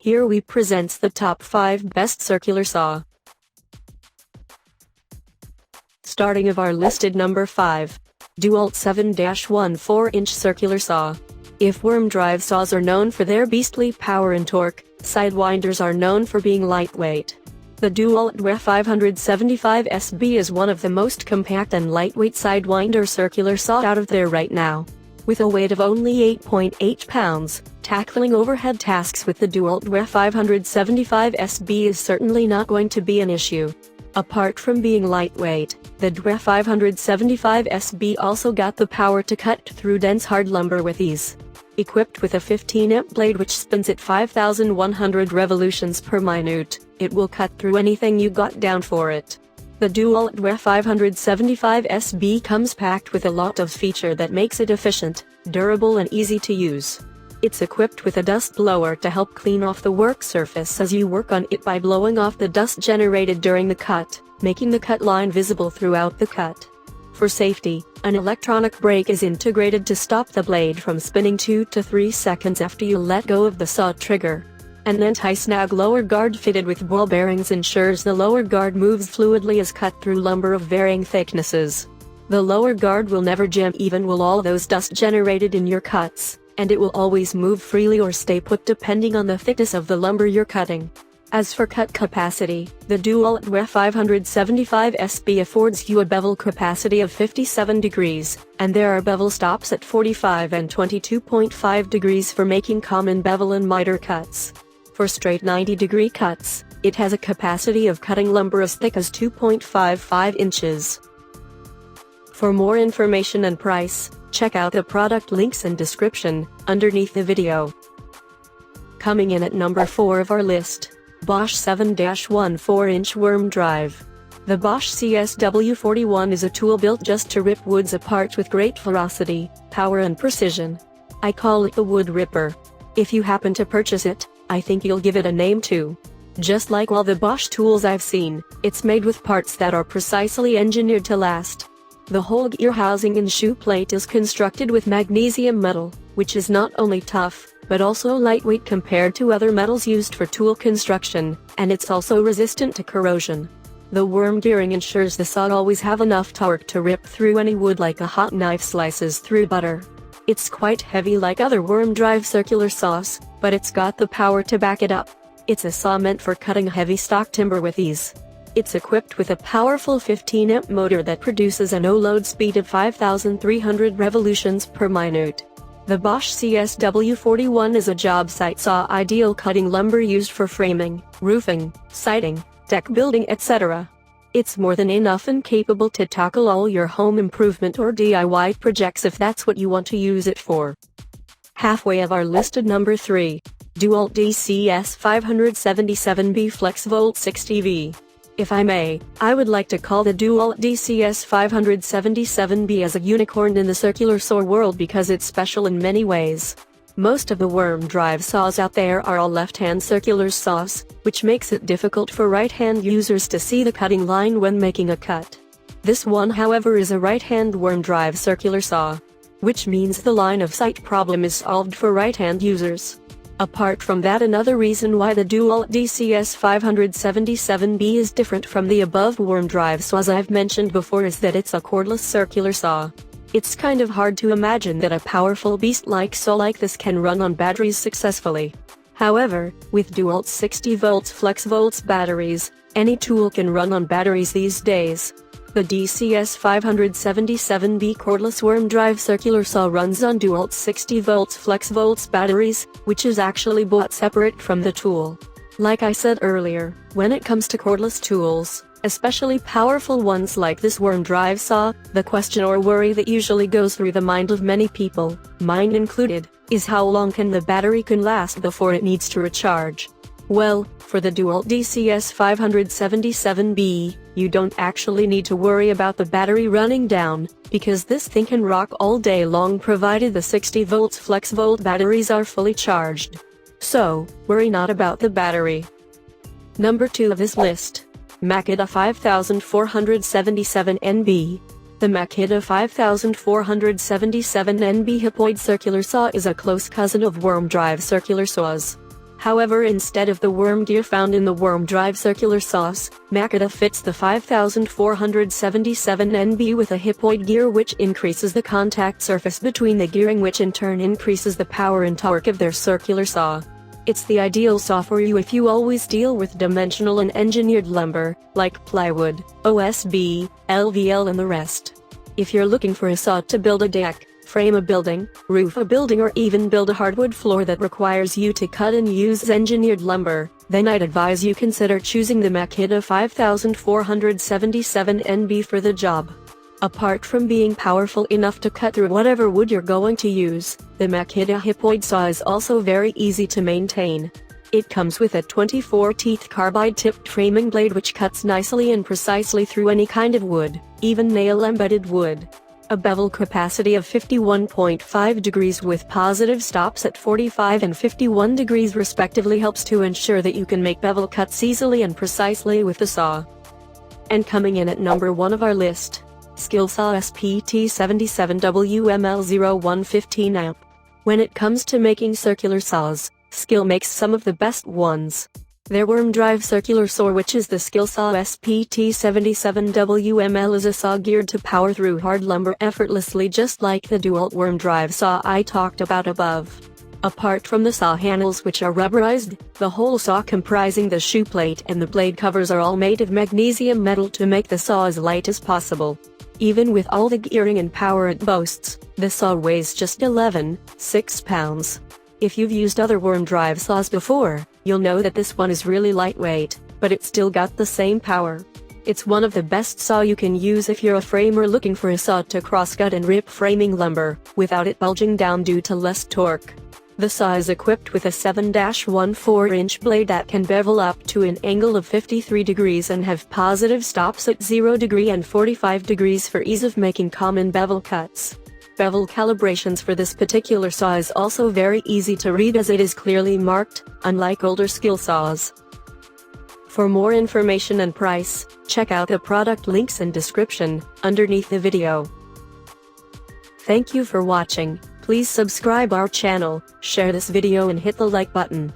Here we presents the top 5 best circular saw. Starting of our listed number 5. DEWALT 7-1/4-inch circular saw. If worm drive saws are known for their beastly power and torque, sidewinders are known for being lightweight. The DEWALT DEWALT575SB is one of the most compact and lightweight sidewinder circular saw out of there right now. With a weight of only 8.8 pounds, tackling overhead tasks with the DEWALT DEWALT575SB is certainly not going to be an issue. Apart from being lightweight, the DEWALT575SB also got the power to cut through dense hard lumber with ease. Equipped with a 15-amp blade which spins at 5,100 revolutions per minute, it will cut through anything you got down for it. The DEWALT DEWALT575SB comes packed with a lot of feature that makes it efficient, durable and easy to use. It's equipped with a dust blower to help clean off the work surface as you work on it by blowing off the dust generated during the cut, making the cut line visible throughout the cut. For safety, an electronic brake is integrated to stop the blade from spinning 2 to 3 seconds after you let go of the saw trigger. An anti-snag lower guard fitted with ball bearings ensures the lower guard moves fluidly as cut through lumber of varying thicknesses. The lower guard will never jam even will all those dust generated in your cuts, and it will always move freely or stay put depending on the thickness of the lumber you're cutting. As for cut capacity, the DEWALT DEWALT575SB affords you a bevel capacity of 57 degrees, and there are bevel stops at 45 and 22.5 degrees for making common bevel and miter cuts. For straight 90-degree cuts, it has a capacity of cutting lumber as thick as 2.55 inches. For more information and price, check out the product links and description underneath the video. Coming in at number 4 of our list, Bosch 7-1/4-inch worm drive. The Bosch CSW41 is a tool built just to rip woods apart with great ferocity, power and precision. I call it the wood ripper. If you happen to purchase it, I think you'll give it a name too. Just like all the Bosch tools I've seen, it's made with parts that are precisely engineered to last. The whole gear housing and shoe plate is constructed with magnesium metal, which is not only tough, but also lightweight compared to other metals used for tool construction, and it's also resistant to corrosion. The worm gearing ensures the saw always have enough torque to rip through any wood like a hot knife slices through butter. It's quite heavy like other worm drive circular saws, but it's got the power to back it up. It's a saw meant for cutting heavy stock timber with ease. It's equipped with a powerful 15-amp motor that produces a no-load speed of 5,300 revolutions per minute. The Bosch CSW41 is a job site saw ideal cutting lumber used for framing, roofing, siding, deck building, etc. It's more than enough and capable to tackle all your home improvement or DIY projects if that's what you want to use it for. Halfway of our listed number 3, DEWALT DCS577B Flexvolt 60V. If I may, I would like to call the DEWALT DCS577B as a unicorn in the circular saw world because it's special in many ways. Most of the worm drive saws out there are all left-hand circular saws, which makes it difficult for right-hand users to see the cutting line when making a cut. This one, however, is a right-hand worm drive circular saw, which means the line of sight problem is solved for right-hand users. Apart from that, another reason why the DEWALT DCS577B is different from the above worm drive saws I've mentioned before is that it's a cordless circular saw. It's kind of hard to imagine that a powerful beast-like saw like this can run on batteries successfully. However, with DEWALT 60V Flexvolt batteries, any tool can run on batteries these days. The DCS577B cordless worm drive circular saw runs on DEWALT 60V Flexvolt batteries, which is actually bought separate from the tool. Like I said earlier, when it comes to cordless tools, especially powerful ones like this worm drive saw, the question or worry that usually goes through the mind of many people, mine included, is how long can the battery can last before it needs to recharge. Well, for the DEWALT DCS577B, you don't actually need to worry about the battery running down, because this thing can rock all day long provided the 60V Flexvolt batteries are fully charged. So, worry not about the battery. Number 2 of this list, Makita 5477NB. The Makita 5477NB Haploid circular saw is a close cousin of worm drive circular saws. However, instead of the worm gear found in the worm drive circular saws, Makita fits the 5477 NB with a hiploid gear, which increases the contact surface between the gearing, which in turn increases the power and torque of their circular saw. It's the ideal saw for you if you always deal with dimensional and engineered lumber, like plywood, OSB, LVL and the rest. If you're looking for a saw to build a deck, frame a building, roof a building, or even build a hardwood floor that requires you to cut and use engineered lumber, then I'd advise you consider choosing the Makita 5477 NB for the job. Apart from being powerful enough to cut through whatever wood you're going to use, the Makita hiploid saw is also very easy to maintain. It comes with a 24-teeth carbide-tipped framing blade which cuts nicely and precisely through any kind of wood, even nail-embedded wood. A bevel capacity of 51.5 degrees with positive stops at 45 and 51 degrees respectively helps to ensure that you can make bevel cuts easily and precisely with the saw. And coming in at number 1 of our list, SKILSAW SPT77WML0115A. When it comes to making circular saws, Skil makes some of the best ones. Their worm drive circular saw, which is the SKILSAW SPT77WML, is a saw geared to power through hard lumber effortlessly, just like the DEWALT worm drive saw I talked about above. Apart from the saw handles, which are rubberized, the whole saw comprising the shoe plate and the blade covers are all made of magnesium metal to make the saw as light as possible. Even with all the gearing and power it boasts, the saw weighs just 11.6 pounds. If you've used other worm drive saws before, you'll know that this one is really lightweight, but it's still got the same power. It's one of the best saw you can use if you're a framer looking for a saw to crosscut and rip framing lumber, without it bulging down due to less torque. The saw is equipped with a 7-14-inch blade that can bevel up to an angle of 53 degrees and have positive stops at 0 degree and 45 degrees for ease of making common bevel cuts. Bevel calibrations for this particular saw is also very easy to read as it is clearly marked, unlike older skill saws. For more information and price, check out the product links and description underneath the video. Thank you for watching. Please subscribe our channel, share this video and hit the like button.